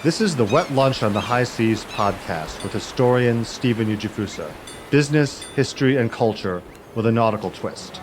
This is the Wet Lunch on the High Seas podcast with historian Stephen Ujifusa. Business, history, and culture with a nautical twist.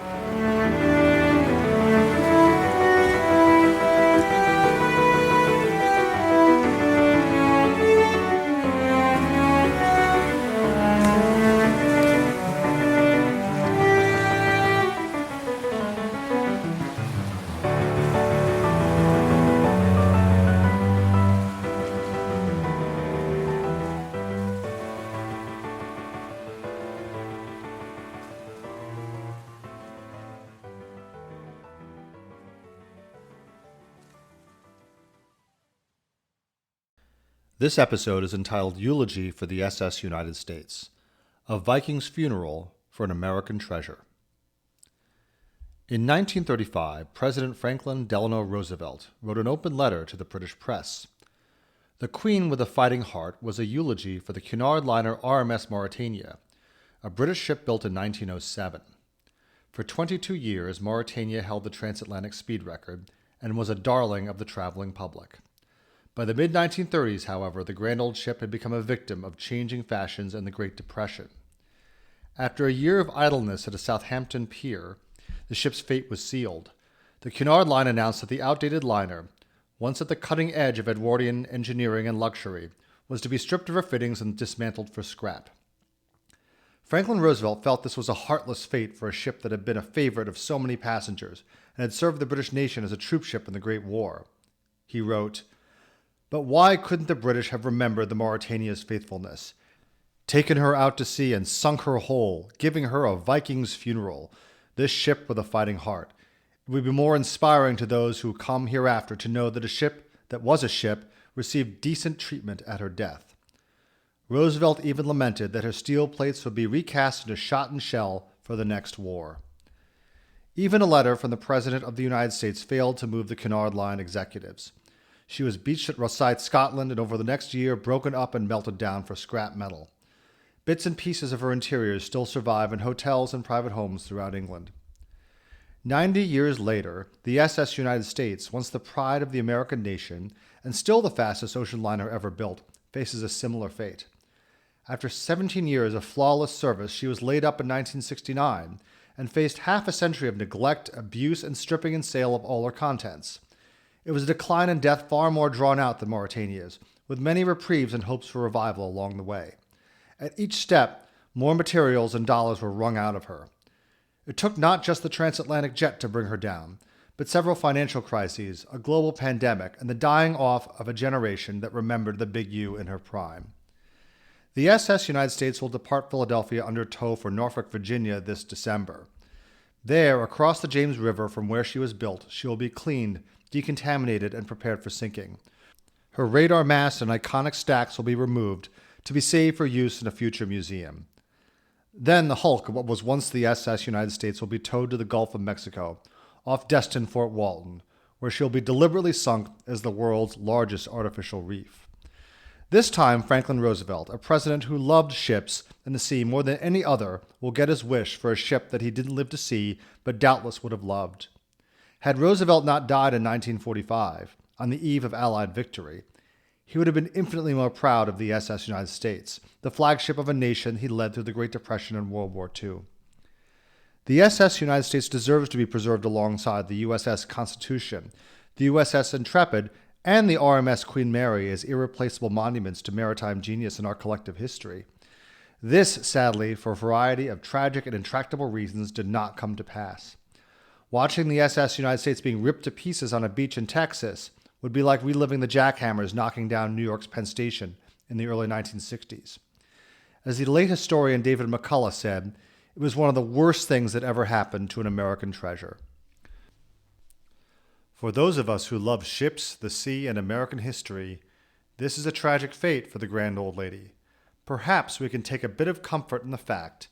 This episode is entitled Eulogy for the SS United States, a Viking's funeral for an American treasure. In 1935, President Franklin Delano Roosevelt wrote an open letter to the British press. The Queen with a Fighting Heart was a eulogy for the Cunard liner RMS Mauretania, a British ship built in 1907. For 22 years, Mauretania held the transatlantic speed record and was a darling of the traveling public. By the mid-1930s, however, the grand old ship had become a victim of changing fashions and the Great Depression. After a year of idleness at a Southampton pier, the ship's fate was sealed. The Cunard Line announced that the outdated liner, once at the cutting edge of Edwardian engineering and luxury, was to be stripped of her fittings and dismantled for scrap. Franklin Roosevelt felt this was a heartless fate for a ship that had been a favorite of so many passengers and had served the British nation as a troopship in the Great War. He wrote, "But why couldn't the British have remembered the Mauretania's faithfulness, taken her out to sea and sunk her whole, giving her a Viking's funeral, this ship with a fighting heart? It would be more inspiring to those who come hereafter to know that a ship that was a ship received decent treatment at her death." Roosevelt even lamented that her steel plates would be recast into shot and shell for the next war. Even a letter from the President of the United States failed to move the Cunard Line executives. She was beached at Rosyth, Scotland, and over the next year broken up and melted down for scrap metal. Bits and pieces of her interiors still survive in hotels and private homes throughout England. 90 years later, the SS United States, once the pride of the American nation, and still the fastest ocean liner ever built, faces a similar fate. After 17 years of flawless service, she was laid up in 1969 and faced half a century of neglect, abuse, and stripping and sale of all her contents. It was a decline and death far more drawn out than Mauretania's, with many reprieves and hopes for revival along the way. At each step, more materials and dollars were wrung out of her. It took not just the transatlantic jet to bring her down, but several financial crises, a global pandemic, and the dying off of a generation that remembered the Big U in her prime. The SS United States will depart Philadelphia under tow for Norfolk, Virginia this December. There, across the James River from where she was built, she will be cleaned, decontaminated, and prepared for sinking. Her radar mast and iconic stacks will be removed to be saved for use in a future museum. Then the hulk of what was once the SS United States will be towed to the Gulf of Mexico, off destined Fort Walton, where she'll be deliberately sunk as the world's largest artificial reef. This time, Franklin Roosevelt, a president who loved ships and the sea more than any other, will get his wish for a ship that he didn't live to see, but doubtless would have loved. Had Roosevelt not died in 1945, on the eve of Allied victory, he would have been infinitely more proud of the SS United States, the flagship of a nation he led through the Great Depression and World War II. The SS United States deserves to be preserved alongside the USS Constitution, the USS Intrepid, and the RMS Queen Mary as irreplaceable monuments to maritime genius in our collective history. This, sadly, for a variety of tragic and intractable reasons, did not come to pass. Watching the SS United States being ripped to pieces on a beach in Texas would be like reliving the jackhammers knocking down New York's Penn Station in the early 1960s. As the late historian David McCullough said, it was one of the worst things that ever happened to an American treasure. For those of us who love ships, the sea, and American history, this is a tragic fate for the grand old lady. Perhaps we can take a bit of comfort in the fact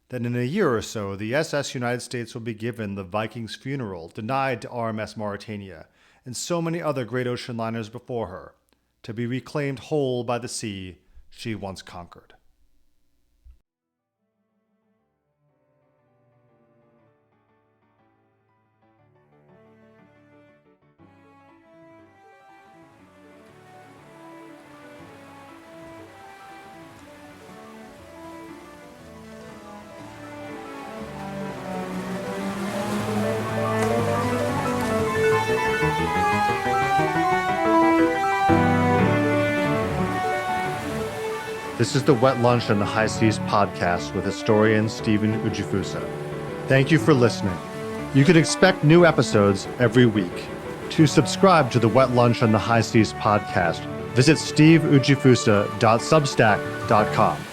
that in a year or so, the SS United States will be given the Viking's funeral denied to RMS Mauretania and so many other great ocean liners before her, to be reclaimed whole by the sea she once conquered. This is the Wet Lunch on the High Seas podcast with historian Stephen Ujifusa. Thank you for listening. You can expect new episodes every week. To subscribe to the Wet Lunch on the High Seas podcast, visit steveujifusa.substack.com.